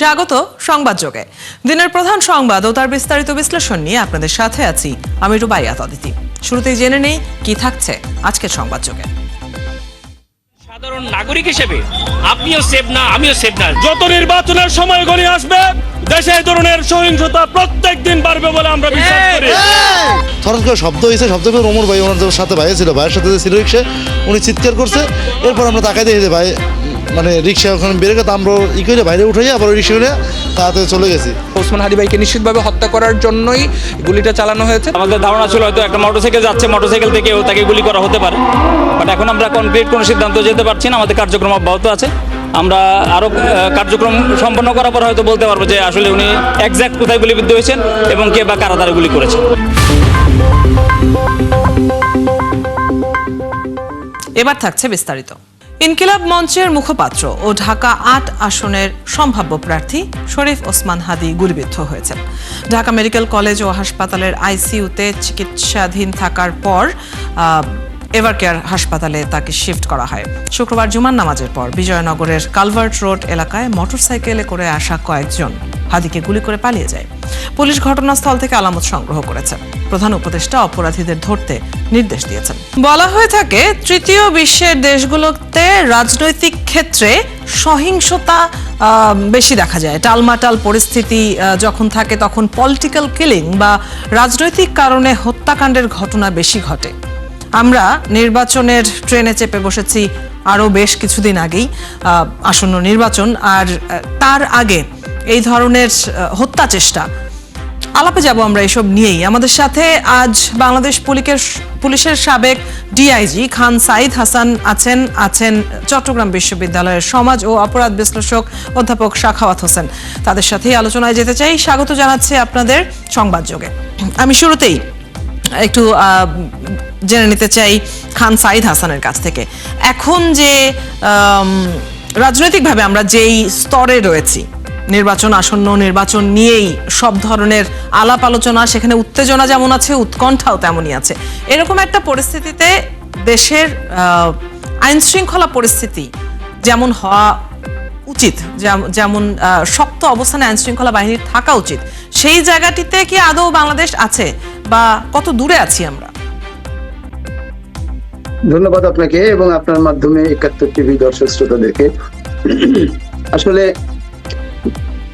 স্বাগত সংবাদ যোগে। দিনের প্রধান সংবাদ ও তার বিস্তারিত বিশ্লেষণ নিয়ে আপনাদের সাথে আছি আমি রুবাইয়াত অদিতি। শুরুতেই জেনে নেই কি থাকছে আজকের সংবাদ যোগে। সাধারণ নাগরিক হিসেবে আপনিও সেফ না, আমিও সেফ না। যত নির্বাচনের সময় ঘনিয়ে আসবে দেশে এই ধরনের সহিংসতা প্রত্যেক দিন বাড়বে বলে আমরা বিশ্বাস করি। হঠাৎ করে শব্দ হয়েছে, শব্দ করে ওমর ভাই ওনার সাথে ভাই ছিল, ভাইয়ের সাথে ছিল রিক্সা, উনি চিৎকার করছে। এরপর আমরা তাকাই দেখি যে ভাই মানে রিক্সা ওখানে বেড়ে গেছে, আমরা ই করে বাইরে উঠে আবার রিক্সা নিয়ে তাড়াতাড়ি চলে গেছি। ওসমান হাদি ভাইকে নিশ্চিতভাবে হত্যা করার জন্যই গুলিটা চালানো হয়েছে। আমাদের ধারণা ছিল হয়তো একটা মোটরসাইকেল যাচ্ছে, মোটরসাইকেল থেকেও তাকে গুলি করা হতে পারে, বাট এখন আমরা কনক্রিট কোনো সিদ্ধান্ত যেতে পারছি না। আমাদের কার্যক্রম অব্যাহত আছে। আমরা আরও কার্যক্রম সম্পন্ন করার পর হয়তো বলতে পারবো যে আসলে উনি একজ্যাক্ট কোথায় গুলিবিদ্ধ হয়েছেন এবং কে বা কারা তারা গুলি করেছে। এবার থাকছে বিস্তারিত। ইনকিলাব মঞ্চের মুখপাত্র ও ঢাকা ৮ আসনের সম্ভাব্য প্রার্থী শরীফ ওসমান হাদি গুলিবিদ্ধ হয়েছেন। ঢাকা মেডিকেল কলেজ ও হাসপাতালের আইসিইউতে চিকিৎসাধীন থাকার পর এভারকেয়ার হাসপাতালে তাকে শিফট করা হয়। শুক্রবার জুমার নামাজের পর বিজয়নগরের কালভার্ট রোড এলাকায় মোটরসাইকেলে করে আসা কয়েকজন হাদিকে গুলি করে পালিয়ে যায়। পুলিশ ঘটনাস্থল থেকে আলামত সংগ্রহ করেছে। প্রধান উপদেষ্টা অপরাধীদের ধরতে নির্দেশ দিয়েছেন। বলা হয়ে থাকে তৃতীয় বিশ্বের দেশগুলোতে রাজনৈতিক ক্ষেত্রে সহিংসতা বেশি দেখা যায়। টালমাটাল পরিস্থিতি যখন থাকে তখন পলিটিক্যাল কিলিং বা রাজনৈতিক কারণে হত্যাকাণ্ডের ঘটনা বেশি ঘটে। আমরা নির্বাচনের ট্রেনে চেপে বসেছি আরও বেশ কিছুদিন আগেই, আসন্ন নির্বাচন, আর তার আগে এই ধরনের হত্যা চেষ্টা। আলাপে যাব আমরা এসব নিয়েই। আমাদের সাথে আজ বাংলাদেশ পুলিশের সাবেক ডিআইজি খান সাইদ হাসান আছেন চট্টগ্রাম বিশ্ববিদ্যালয়ের সমাজ ও অপরাধ বিশ্লেষক অধ্যাপক সাখাওয়াত হোসেন। তাদের সাথেই আলোচনায় যেতে চাই। স্বাগত জানাচ্ছি আপনাদের সংবাদ যোগে। আমি শুরুতেই একটু জেনে নিতে চাই খান সাইদ হাসানের কাছ থেকে, এখন যে রাজনৈতিকভাবে আমরা যেই স্তরে রয়েছি, নির্বাচন আসন্ন, নির্বাচন নিয়েই সব ধরনের আলাপ আলোচনা, সেখানে উত্তেজনা যেমন আছে উৎকণ্ঠাও তেমনই আছে। এরকম একটা পরিস্থিতিতে দেশের আইন শৃঙ্খলা পরিস্থিতি যেমন হওয়া উচিত, যেমন শক্ত অবস্থানে আইন শৃঙ্খলা বাহিনীর থাকা উচিত, সেই জায়গাটিতে কি আদৌ বাংলাদেশ আছে বা কত দূরে আছি আমরা? ধন্যবাদ আপনাকে এবং আপনার মাধ্যমে ৭১ টিভি দর্শক শ্রোতাদেরকে। আসলে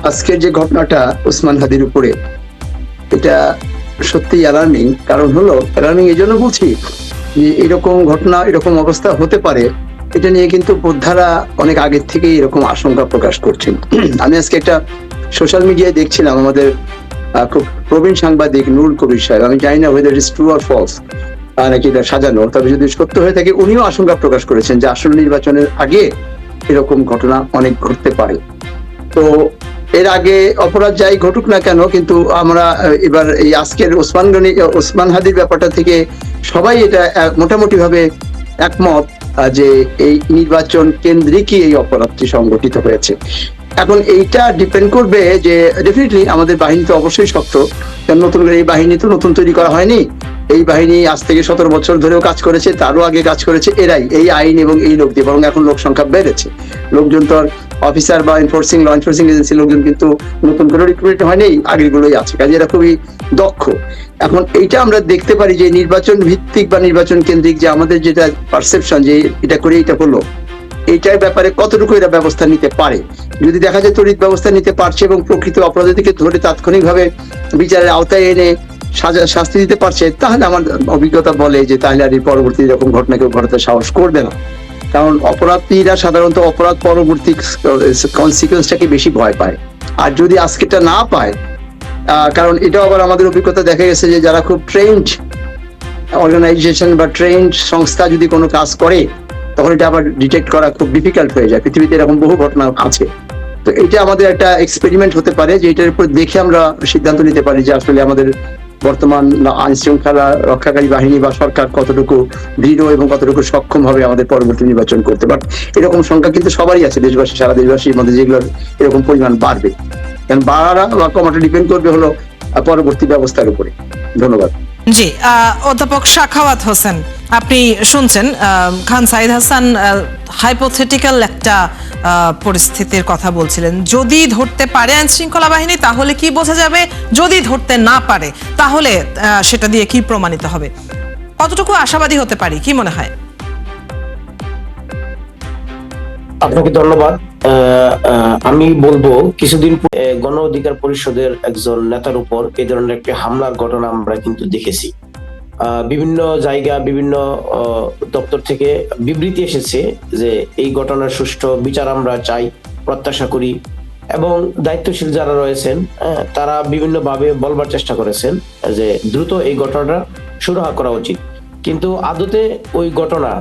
আজকের যে ঘটনাটা ওসমান হাদির উপরে, এটা সত্যি অ্যালার্মিং। কারণ হলো অ্যালার্মিং এই জন্য বলছি যে এরকম ঘটনা, এরকম অবস্থা হতে পারে, এটা নিয়ে কিন্তু বোদ্ধারা অনেক আগের থেকেই এরকম আশঙ্কা প্রকাশ করছেন। আমি আজকে একটা সোশ্যাল মিডিয়ায় দেখছিলাম, আমাদের খুব প্রবীণ সাংবাদিক নুরুল কবির সাহেব, আমি জানি না whether is true or false, নাকি এটা সাজানো, তবে যদি সত্য হয়ে থাকে উনিও আশঙ্কা প্রকাশ করেছেন যে আসন্ন নির্বাচনের আগে এরকম ঘটনা অনেক ঘটতে পারে। তো এর আগে অপরাধ যাই ঘটুক না কেন, কিন্তু আমরা এবার এই আজকের ওসমান হাদির ব্যাপারটা থেকে সবাই এটা মোটামুটি ভাবে একমত যে এই নির্বাচন কেন্দ্রিকই এই অপরাধটি সংগঠিত হয়েছে। এখন এইটা ডিপেন্ড করবে যে ডেফিনেটলি আমাদের বাহিনী তো অবশ্যই শক্ত, কারণ নতুন করে এই বাহিনী তো নতুন তৈরি করা হয়নি। এই বাহিনী আজ থেকে ১৭ বছর ধরেও কাজ করেছে, তারও আগে কাজ করেছে এরাই, এই আইন এবং এই লোক দিয়ে। বরং এখন লোক সংখ্যা বেড়েছে, লোকজন তো অফিসার বা ল এনফোর্সিং এজেন্সি লোকজন কিন্তু নতুন করে রিক্রুট হয়নি, আগের গুলোই আছে, কাজে এরা খুবই দক্ষ। এখন এইটা আমরা দেখতে পারি যে নির্বাচন ভিত্তিক বা নির্বাচন কেন্দ্রিক যে আমাদের যেটা পারসেপশন যে এটা করে এটা হলো, এইটার ব্যাপারে কতটুকু এরা ব্যবস্থা নিতে পারে। যদি দেখা যায় তড়িৎ ব্যবস্থা নিতে পারছে এবং প্রকৃত অপরাধীকে ধরে তাৎক্ষণিকভাবে বিচারের আওতায় এনে শাস্তি দিতে পারছে, তাহলে আমার অভিজ্ঞতা বলে যে তাহলে আর এই পরবর্তী এরকম ঘটনা কেউ ঘটাতে সাহস করবে না। কারণ অপরাধীরা সাধারণত অপরাধ পরবর্তী কনসিকুয়েন্সটাকে বেশি ভয় পায়। আর যদি আজকেটা না পায়, কারণ এটাও আবার আমাদের অভিজ্ঞতা দেখা গেছে যে যারা খুব ট্রেন্ড অর্গানাইজেশন বা ট্রেন্ড সংস্থা যদি কোনো কাজ করে, তখন এটা আবার ডিটেক্ট করা খুব ডিফিকাল্ট হয়ে যায়। পৃথিবীতে এরকম বহু ঘটনা আছে। তো এটা আমাদের একটা এক্সপেরিমেন্ট হতে পারে যে এটার উপর দেখে আমরা সিদ্ধান্ত নিতে পারি যে আসলে আমাদের বর্তমান আইন শৃঙ্খলা রক্ষাকারী বাহিনী বা সরকার কতটুকু দৃঢ় এবং কতটুকু সক্ষম হবে আমাদের পরবর্তী নির্বাচন করতে। বাট এরকম সংখ্যা কিন্তু সবারই আছে, দেশবাসী, সারা দেশবাসীর মধ্যে যেগুলোর এরকম পরিমাণ বাড়বে, কারণ বাড়া বা কমাটা ডিপেন্ড করবে হলো পরবর্তী ব্যবস্থার উপরে। ধন্যবাদ। জি, অধ্যাপক সাখাওয়াত হোসেন, আপনি শুনছেন খান সাইদ হাসান হাইপোথেটিক্যাল একটা পরিস্থিতির কথা বলছিলেন। যদি ধরতে পারে আইন শৃঙ্খলা বাহিনী তাহলে কি বোঝা যাবে, যদি ধরতে না পারে তাহলে সেটা দিয়ে কি প্রমাণিত হবে? কতটুকু আশাবাদী হতে পারি, কি মনে হয়? আপনাকে ধন্যবাদ। আমি বলবো কিছুদিন গণ অধিকার পরিষদের একজন নেতার উপর এই ধরনের একটি হামলার ঘটনা আমরা কিন্তু দেখেছি। বিভিন্ন জায়গা, বিভিন্ন দপ্তর থেকে বিবৃতি এসেছে যে এই ঘটনার সুষ্ঠু বিচার আমরা চাই, প্রত্যাশা করি, এবং দায়িত্বশীল যারা রয়েছেন তারা বিভিন্নভাবে বলবার চেষ্টা করেছেন যে দ্রুত এই ঘটনাটা সুরাহা করা উচিত। কিন্তু আদতে ওই ঘটনা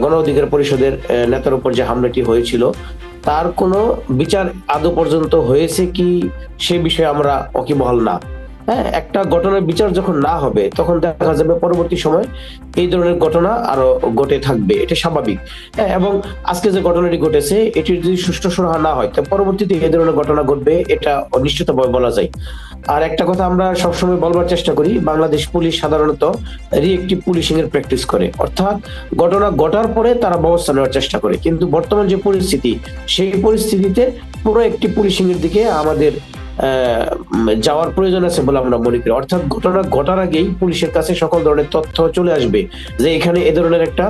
গণ অধিকার পরিষদের নেতার উপর যে হামলাটি হয়েছিল তার কোনো বিচার আদৌ পর্যন্ত হয়েছে কি সে বিষয়ে আমরা ওয়াকিবহাল না। একটা ঘটনার বিচার যখন না হবে তখন দেখা যাবে পরবর্তী সময় এই ধরনের ঘটনা আরো ঘটে থাকবে, এটা স্বাভাবিক। এবং আজকে যে ঘটনাটি ঘটেছে এটির যদি সুষ্ঠু সুরাহা না হয় তো পরবর্তীতে এই ধরনের ঘটনা ঘটবে, এটা নিশ্চিতভাবে বলা যায়। আর একটা কথা আমরা সবসময় বলবার চেষ্টা করি, বাংলাদেশ পুলিশ সাধারণত রিএক্টিভ পুলিশিং এর প্র্যাকটিস করে, অর্থাৎ ঘটনা ঘটার পরে তারা ব্যবস্থা নেওয়ার চেষ্টা করে। কিন্তু বর্তমান যে পরিস্থিতি, সেই পরিস্থিতিতে পুরো একটি পুলিশিং এর দিকে আমাদের যাওয়ার প্রয়োজন আছে বলে আমরা মনে করি। অর্থাৎ ঘটনা ঘটার আগেই পুলিশের কাছে সকল ধরনের তথ্য চলে আসবে যে এখানে এ ধরনের একটা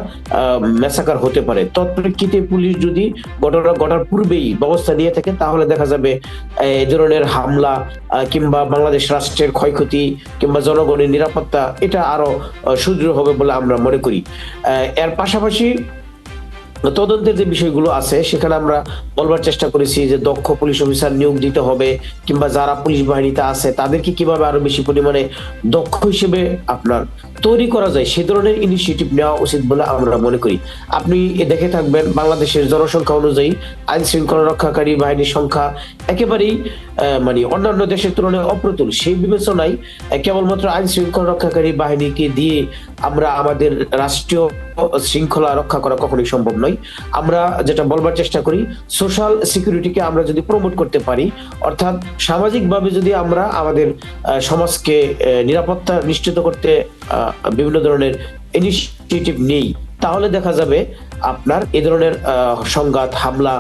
ম্যাসাকার হতে পারে। তৎপ্রেক্ষিতে পুলিশ যদি ঘটনা ঘটার পূর্বেই ব্যবস্থা নিয়ে থাকে তাহলে দেখা যাবে এ ধরনের হামলা কিংবা বাংলাদেশ রাষ্ট্রের ক্ষয়ক্ষতি কিংবা জনগণের নিরাপত্তা এটা আরো সুদৃঢ় হবে বলে আমরা মনে করি। এর পাশাপাশি তদন্তের যে বিষয়গুলো আছে সেখানে আমরা বলবার চেষ্টা করেছি যে দক্ষ পুলিশ অফিসার নিয়োগ দিতে হবে, কিংবা যারা পুলিশ বাহিনীতে আছে তাদেরকে কিভাবে আরো বেশি পরিমাণে দক্ষ হিসেবে আপনার তৈরি করা যায় সে ধরনের ইনিশিয়েটিভ নেওয়া উচিত বলে আমরা মনে করি। আপনি দেখে থাকবেন বাংলাদেশের জনসংখ্যা অনুযায়ী আইন শৃঙ্খলা রক্ষাকারী বাহিনীর সংখ্যা একেবারেই মানে অন্যান্য দেশের তুলনায় অপ্রতুল। সেই বিবেচনায় কেবলমাত্র আইন শৃঙ্খলা রক্ষাকারী বাহিনীকে দিয়ে আমরা আমাদের রাষ্ট্রীয় শৃঙ্খলা রক্ষা করা কখনোই সম্ভব নয়। আমরা যেটা বলবার চেষ্টা করি, সোশ্যাল সিকিউরিটিকে আমরা যদি প্রমোট করতে পারি, অর্থাৎ সামাজিকভাবে যদি আমরা আমাদের সমাজকে নিরাপত্তা নিশ্চিত করতে বিভিন্ন ধরনের ইনিশিয়েটিভ নেই, তাহলে দেখা যাবে আপনার এ ধরনের সংঘাত, হামলা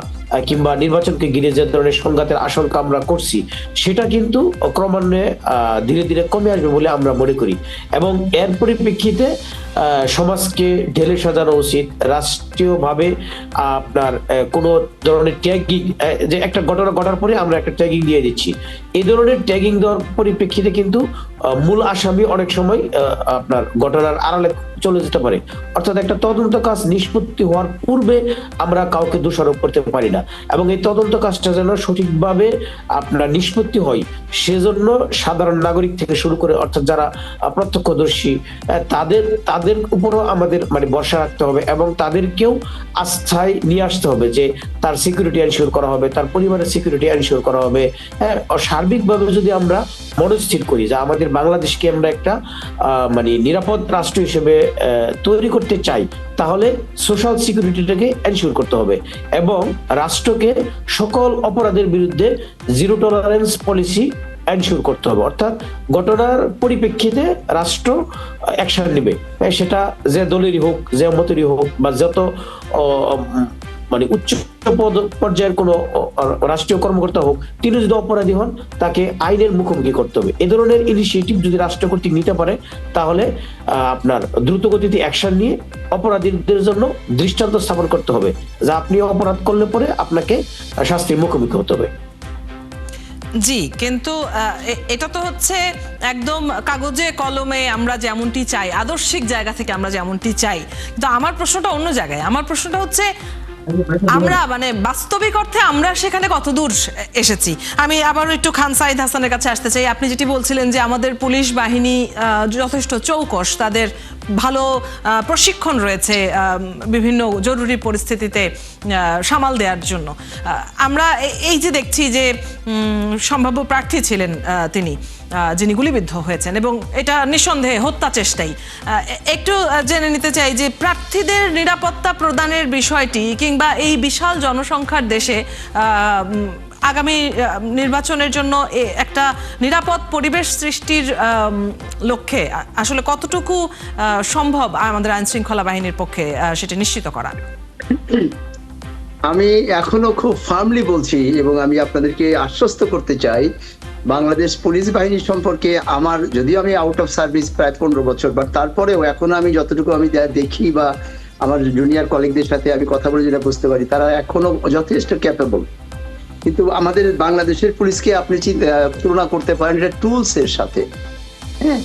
কিংবা নির্বাচনকে ঘিরে যে ধরনের সংঘাতের আশঙ্কা আমরা করছি সেটা কিন্তু ক্রমান্বয়ে ধীরে ধীরে কমে আসবে বলে আমরা মনে করি। এবং এর পরিপ্রেক্ষিতে সমাজকে ঢেলে সাজানো উচিত। রাষ্ট্রীয়ভাবে আপনার কোনো ধরনের ট্যাগিং, যে একটা ঘটনা ঘটার পরে আমরা একটা ট্যাগিং দিয়ে দিচ্ছি, এই ধরনের ট্যাগিং দেওয়ার পরিপ্রেক্ষিতে কিন্তু মূল আসামি অনেক সময় আপনার ঘটনার আড়ালে চলে যেতে পারে। অর্থাৎ একটা তদন্ত কাজ নিষ্পত্তি হওয়ার পূর্বে আমরা কাউকে দোষারোপ করতে পারি না, এবং এই তদন্ত কাজটা যেন সঠিকভাবে আপনার নিষ্পত্তি হয় সেজন্য সাধারণ নাগরিক থেকে শুরু করে অর্থাৎ যারা প্রত্যক্ষদর্শী তাদের উপরও আমাদের মানে ভরসা রাখতে হবে, এবং তাদেরকেও আস্থায় নিয়ে আসতে হবে যে তার সিকিউরিটি এনশিওর করা হবে, তার পরিবারের সিকিউরিটি এনশিওর করা হবে। সার্বিকভাবে যদি আমরা মনস্থির করি যে আমাদের বাংলাদেশকে আমরা একটা মানে নিরাপদ রাষ্ট্র হিসেবে তৈরি করতে চাই, তাহলে সোশ্যাল সিকিউরিটিটাকে এনশিওর করতে হবে এবং রাষ্ট্রকে সকল অপরাধের বিরুদ্ধে জিরো টলারেন্স পলিসি এনশিওর করতে হবে। অর্থাৎ ঘটনার পরিপ্রেক্ষিতে রাষ্ট্র অ্যাকশন নেবে, সেটা যে দলেরই হোক, যে মতেরই হোক, বা যত মানে উচ্চ পর্যায়ের কোনো রাষ্ট্রীয় কর্মকর্তা হোক, তিনি যদি অপরাধী হন তাকে আইনের মুখোমুখি করতে হবে। এ ধরনের ইনিশিয়েটিভ যদি রাষ্ট্র কর্তৃক নিতে পারে তাহলে আপনার দ্রুত গতিতে অ্যাকশন নিয়ে অপরাধীদের জন্য দৃষ্টান্ত স্থাপন করতে হবে যা আপনি অপরাধ করলে পরে আপনাকে শাস্তির মুখোমুখি হতে হবে। জি, কিন্তু এটা তো হচ্ছে একদম কাগজে কলমে আমরা যেমনটি চাই, আদর্শিক জায়গা থেকে আমরা যেমনটি চাই, কিন্তু আমার প্রশ্নটা অন্য জায়গায়। আমার প্রশ্নটা হচ্ছে আমরা মানে বাস্তবিক অর্থে আমরা সেখানে কতদূর এসেছি। আমি আবার একটু খান সাইদ হাসানের কাছে আসতে চাই। আপনি যেটি বলছিলেন যে আমাদের পুলিশ বাহিনী যথেষ্ট চৌকস, তাদের ভালো প্রশিক্ষণ রয়েছে বিভিন্ন জরুরি পরিস্থিতিতে সামাল দেওয়ার জন্য। আমরা এই যে দেখছি যে সম্ভাব্য প্রার্থী ছিলেন তিনি, যিনি গুলিবিদ্ধ হয়েছেন, এবং এটা নিঃসন্দেহে হত্যা চেষ্টাই। একটু জেনে নিতে চাই যে প্রার্থীদের নিরাপত্তা প্রদানের বিষয়টি কিংবা এই বিশাল জনসংখ্যার দেশে আগামী নির্বাচনের জন্য একটা নিরাপদ পরিবেশ সৃষ্টির লক্ষ্যে আসলে কতটুকু সম্ভব আমাদের আইন শৃঙ্খলা বাহিনীর পক্ষে সেটি নিশ্চিত করা? আমি এখনো খুব ফার্মলি বলছি এবং আমি আপনাদেরকে আশ্বস্ত করতে চাই, বাংলাদেশ পুলিশ বাহিনী সম্পর্কে আমার, যদিও আমি আউট অফ সার্ভিস প্রায় 15 বছর, বাট তারপরেও এখনো আমি যতটুকু আমি দেখি বা আমার জুনিয়র কলিগদের সাথে আমি কথা বলে যেটা বুঝতে পারি, তারা এখনো যথেষ্ট ক্যাপেবল। কিন্তু আমাদের বাংলাদেশের পুলিশকে আপনি তুলনা করতে পারেন এটা টুলস এর সাথে। হ্যাঁ,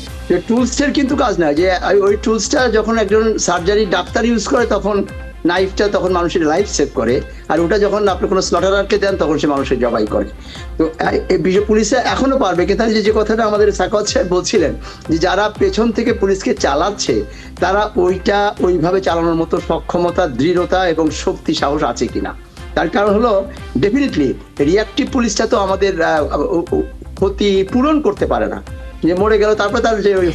টুলসের কিন্তু কাজ না, যে ওই টুলসটা যখন একজন সার্জারি ডাক্তার ইউজ করে তখন নাইফটা তখন মানুষের লাইফ সেভ করে, আর ওটা যখন আপনি কোনো স্লটারারকে দেন তখন সে মানুষের জবাই করে। তো পুলিশে এখনো পারবে, কিন্তু যে কথাটা আমাদের সাকাওয়াত সাহেব বলছিলেন যে যারা পেছন থেকে পুলিশকে চালাচ্ছে তারা ওইটা ওইভাবে চালানোর মতো সক্ষমতা, দৃঢ়তা এবং শক্তি সাহস আছে কিনা। তার কারণ হলো ডেফিনেটলি রিয়াক্টিভ পুলিশটা তো আমাদের ক্ষতি পূরণ করতে পারে না, যে মরে গেল তারপরে তার যে ওই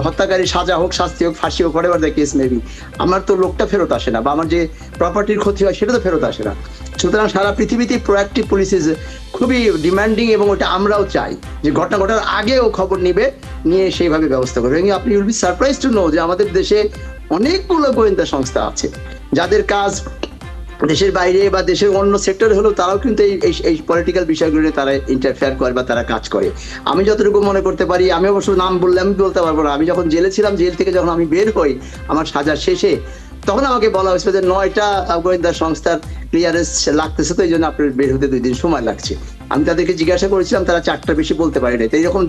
হত্যাকারী সাজা হোক, শাস্তি হোক, ফাঁসি হোক, হোয়াটএভার দ্য কেস মেবি, আমার তো লোকটা ফেরত আসে না, বা আমার যে প্রপার্টির ক্ষতি হয় সেটা তো ফেরত আসে না। সুতরাং সারা পৃথিবীতে প্রোঅ্যাক্টিভ পুলিশ খুবই ডিমান্ডিং, এবং ওটা আমরাও চাই যে ঘটনা ঘটার আগেও খবর নিয়ে সেইভাবে ব্যবস্থা করবে। এবং আপনি will be surprise to know যে আমাদের দেশে অনেকগুলো গোয়েন্দা সংস্থা আছে যাদের কাজ দেশের বাইরে বা দেশের অন্য সেক্টরে হলেও তারাও কিন্তু এই পলিটিক্যাল বিষয়গুলো নিয়ে তারা ইন্টারফেয়ার করে বা তারা কাজ করে। আমি যতটুকু মনে করতে পারি, আমি অবশ্য নাম বললে আমি বলতে পারবো না, আমি যখন জেলে ছিলাম, জেল থেকে যখন আমি বের হই আমার সাজার শেষে, তখন আমাকে বলা হয়েছিল যে 9টা গোয়েন্দা সংস্থার ক্লিয়ারেন্স লাগতেছে, তো এই জন্য আপনার বের হতে 2 দিন সময় লাগছে। আমি তাদেরকে জিজ্ঞাসা করেছিলাম, তারা 4টা বেশি বলতে পারে না। তো এইরকম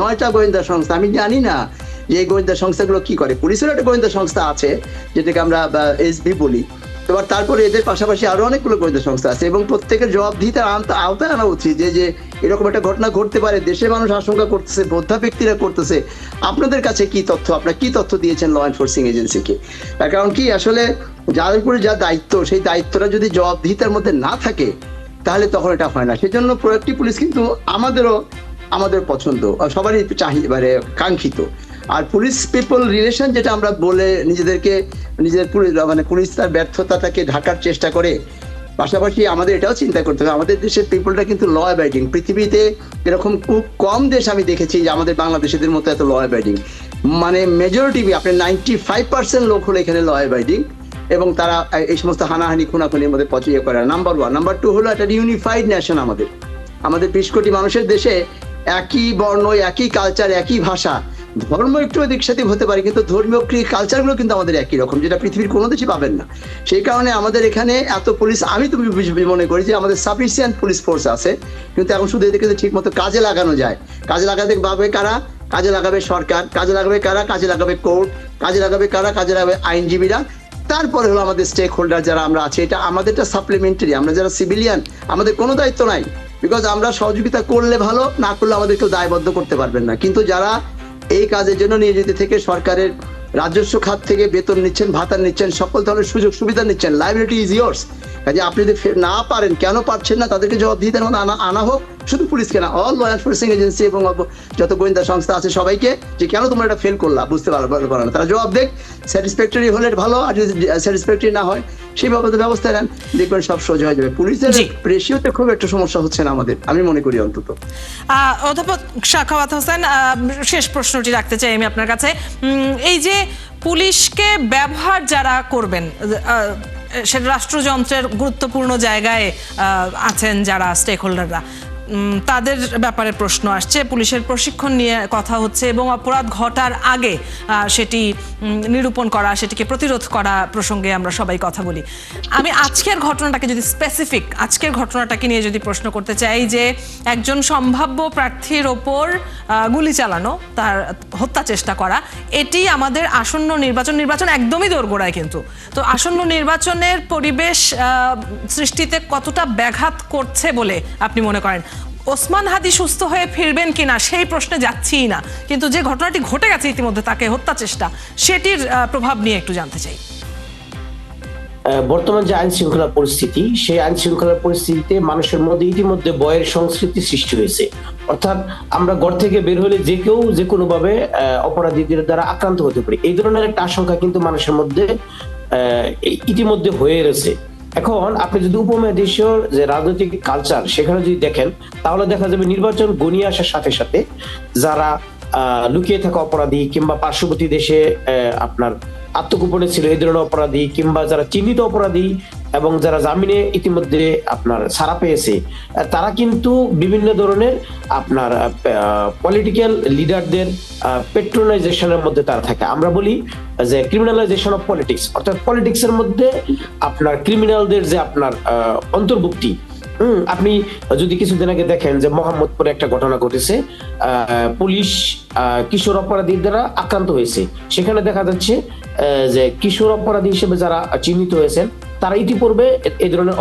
9টা গোয়েন্দা সংস্থা, আমি জানি না যে এই গোয়েন্দা সংস্থাগুলো কি করে। পুলিশের একটা গোয়েন্দা সংস্থা আছে যেটাকে আমরা এসবি বলি, তারপরে এদের পাশাপাশি আরো অনেকগুলো গোয়েন্দা সংস্থা আছে, এবং প্রত্যেকের জবাবদিহিতার আওতায় আনা উচিত যে এরকম একটা ঘটনা ঘটতে পারে, দেশের মানুষ আশঙ্কা করতেছে, বোদ্ধা ব্যক্তিরা করতেছে, আপনাদের কাছে কি তথ্য, আপনারা কি তথ্য দিয়েছেন ল এনফোর্সিং এজেন্সিকে। তার কারণ কি, আসলে যার উপরে যা দায়িত্ব, সেই দায়িত্বটা যদি জবাবদিহিতার মধ্যে না থাকে তাহলে তখন এটা হয় না। সেজন্য প্রোঅ্যাক্টিভ পুলিশ কিন্তু আমাদের পছন্দ, সবারই চাহিদা, মানে কাঙ্ক্ষিত। আর পুলিশ পিপল রিলেশন যেটা আমরা বলে নিজেদের পুলিশ তার ব্যর্থতাটাকে ঢাকার চেষ্টা করে, পাশাপাশি আমাদের এটাও চিন্তা করতে হবে আমাদের দেশের পিপলটা কিন্তু ল অ্যাবাইডিং। পৃথিবীতে এরকম খুব কম দেশ আমি দেখেছি যে আমাদের বাংলাদেশিদের মতো এত ল অ্যাবাইডিং, মানে মেজরিটি আপনার 95% লোক হলো এখানে ল অ্যাবাইডিং, এবং তারা এই সমস্ত হানাহানি খুনাখুনির মধ্যে পছন্দ করে। নাম্বার 1। নাম্বার 2 হলো একটা ইউনিফাইড নেশন। আমাদের 20 কোটি মানুষের দেশে একই বর্ণ, একই কালচার, একই ভাষা, ধর্ম একটু এদিক সাথে হতে পারে, কিন্তু ধর্মীয় কালচারগুলো কিন্তু আমাদের একই রকম, যেটা পৃথিবীর কোনো দেশে পাবেন না। সেই কারণে আমাদের এখানে এত পুলিশ, আমি তো মনে করি যে আমাদের সাফিসিয়েন্ট পুলিশ ফোর্স আছে, কিন্তু এখন শুধু এদেরকে ঠিক মতো কাজে লাগানো যায়। কাজে লাগাতে পারবে কারা? কাজে লাগাবে সরকার, কাজে লাগাবে কারা? কাজে লাগাবে কোর্ট, কাজে লাগাবে কারা? কাজে লাগাবে আইনজীবীরা। তারপরে হলো আমাদের স্টেক হোল্ডার যারা আমরা আছি, এটা আমাদেরটা সাপ্লিমেন্টারি। আমরা যারা সিভিলিয়ান, আমাদের কোনো দায়িত্ব নাই, বিকজ আমরা সহযোগিতা করলে ভালো, না করলে আমাদের কেউ দায়বদ্ধ করতে পারবেন না। কিন্তু যারা এই কাজের জন্য নিয়োজিত থেকে সরকারের রাজস্ব খাত থেকে বেতন নিচ্ছেন, ভাতা নিচ্ছেন, সকল ধরনের সুযোগ সুবিধা নিচ্ছেন, লাইবিলিটি ইজ ইয়ার্স। কাজে আপনি যদি না পারেন, কেন পারছেন না, তাদেরকে জবাবদিহিতার মধ্যে আনা হোক, শুধু পুলিশকে না, অল ল এনফোর্সিং এজেন্সি এবং যত গোয়েন্দা সংস্থা আছে সবাইকে, যে কেন তোমরা এটা ফেল করলা, বুঝতে পারো না, তারা জবাব দেখ। স্যাটিসফ্যাক্টরি হলে ভালো, আর যদি স্যাটিসফ্যাক্টরি না হয় সেই বাবদে ব্যবস্থা নেন, দেখবেন সব সোজা হয়ে যাবে। পুলিশের রেশিওতে খুব একটা সমস্যা হচ্ছে না আমাদের, আমি মনে করি অন্তত। অধ্যাপক সাখাওয়াত হোসেন, শেষ প্রশ্নটি রাখতে চাই আমি আপনার কাছে। এই যে পুলিশকে ব্যবহার যারা করবেন, সেটা রাষ্ট্রযন্ত্রের গুরুত্বপূর্ণ জায়গায় আছেন যারা স্টেক হোল্ডাররা, তাদের ব্যাপারে প্রশ্ন আসছে, পুলিশের প্রশিক্ষণ নিয়ে কথা হচ্ছে, এবং অপরাধ ঘটার আগে সেটি নিরূপণ করা, সেটিকে প্রতিরোধ করা প্রসঙ্গে আমরা সবাই কথা বলি। আমি আজকের ঘটনাটাকে যদি স্পেসিফিক আজকের ঘটনাটাকে নিয়ে যদি প্রশ্ন করতে চাই, যে একজন সম্ভাব্য প্রার্থীর ওপর গুলি চালানো, তার হত্যা চেষ্টা করা, এটি আমাদের আসন্ন নির্বাচন একদমই দোরগোড়ায়, কিন্তু তো আসন্ন নির্বাচনের পরিবেশ সৃষ্টিতে কতটা ব্যাঘাত করছে বলে আপনি মনে করেন? ওসমান হাদি সুস্থ হয়ে ফিরবেন কিনা সেই প্রশ্নে যাচ্ছিই না, কিন্তু যে ঘটনাটি ঘটে গেছে ইতিমধ্যে, তাকে হত্যা চেষ্টা, সেটির প্রভাব নিয়ে একটু জানতে চাই। বর্তমান যে আইন শৃঙ্খলা পরিস্থিতি, সেই আইন শৃঙ্খলা পরিস্থিতিতে মানুষের মধ্যে ইতিমধ্যে ভয়ের সংস্কৃতি সৃষ্টি হয়েছে। অর্থাৎ আমরা ঘর থেকে বের হলে যে কেউ যে কোনো ভাবে অপরাধীদের দ্বারা আক্রান্ত হতে পারে, এই ধরনের একটা আশঙ্কা কিন্তু মানুষের মধ্যে ইতিমধ্যে হয়ে রয়েছে। এখন আপনি যদি উপমহাদেশীয় যে রাজনৈতিক কালচার সেখানে যদি দেখেন, তাহলে দেখা যাবে নির্বাচন ঘনিয়ে আসার সাথে সাথে যারা লুকিয়ে থাকা অপরাধী, কিংবা পার্শ্ববর্তী দেশে আপনার আত্মগোপনে ছিল এই ধরনের অপরাধী, কিংবা যারা চিহ্নিত অপরাধী এবং যারা জামিনে ইতিমধ্যে আপনার ছাড়া পেয়েছে তারা কিন্তু বিভিন্ন ধরনের আপনার পলিটিক্যাল লিডারদের পেট্রোনাইজেশনের মধ্যে তারা থাকে। আমরা বলি যে ক্রিমিনালাইজেশন অফ পলিটিক্স, অর্থাৎ পলিটিক্সের মধ্যে আপনার ক্রিমিনালদের যে আপনার অন্তর্ভুক্তি। আপনি যদি কিছুদিন আগে দেখেন যে মোহাম্মদপুরে একটা ঘটনা ঘটেছে, পুলিশ কিশোর অপরাধীর দ্বারা আক্রান্ত হয়েছে। সেখানে দেখা যাচ্ছে যে কিশোর অপরাধী হিসেবে যারা চিহ্নিত হয়েছেন তারা ইতিপূর্বে এই ধরনের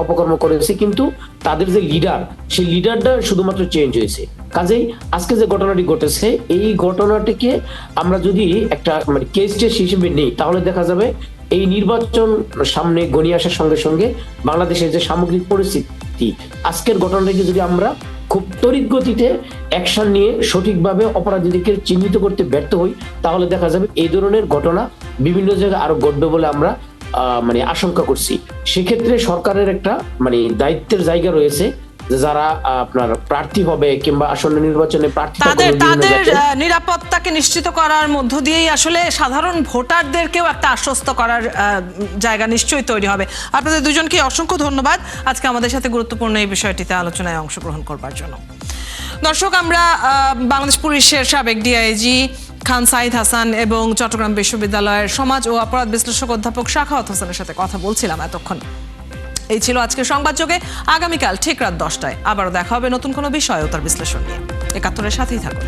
অপকর্ম করেছে, কিন্তু তাদের যে লিডার, সেই লিডারটা শুধুমাত্র চেঞ্জ হয়েছে। কাজেই আজকে যে ঘটনাটি ঘটেছে, এই ঘটনাটিকে আমরা যদি একটা মানে কেস টেস হিসেবে নেই, তাহলে দেখা যাবে এই নির্বাচন সামনে গড়িয়ে আসার সঙ্গে সঙ্গে বাংলাদেশের যে সামগ্রিক পরিস্থিতি, আজকের ঘটনাটিকে যদি আমরা খুব তড়িৎ গতিতে অ্যাকশন নিয়ে সঠিকভাবে অপরাধীদেরকে চিহ্নিত করতে ব্যর্থ হই, তাহলে দেখা যাবে এই ধরনের ঘটনা বিভিন্ন জায়গায় আরো ঘটবে বলে আমরা মানে আশঙ্কা করছি। সেক্ষেত্রে সরকারের একটা মানে দায়িত্বের জায়গা রয়েছে, যারা আপনার প্রার্থী হবে কিংবা আসন্ন নির্বাচনে প্রার্থী তাদের নিরাপত্তাকে নিশ্চিত করার মধ্য দিয়েই আসলে সাধারণ ভোটারদেরকেও একটা আশ্বস্ত করার জায়গা নিশ্চয়ই তৈরি হবে। আপনাদের দুজনকে অসংখ্য ধন্যবাদ আজকে আমাদের সাথে গুরুত্বপূর্ণ এই বিষয়টিতে আলোচনায় অংশগ্রহণ করবার জন্য। দর্শক, আমরা বাংলাদেশ পুলিশের সাবেক ডিআইজি খান সাইদ হাসান এবং চট্টগ্রাম বিশ্ববিদ্যালয়ের সমাজ ও অপরাধ বিশ্লেষক অধ্যাপক শাখাওয়াত হোসেনের সাথে কথা বলছিলাম এতক্ষণ। এই ছিল আজকের সংবাদযোগে। আগামীকাল ঠিক রাত 10টায় আবারও দেখা হবে নতুন কোনো বিষয় ও তার বিশ্লেষণ নিয়ে। ৭১-এর সাথেই থাকুন।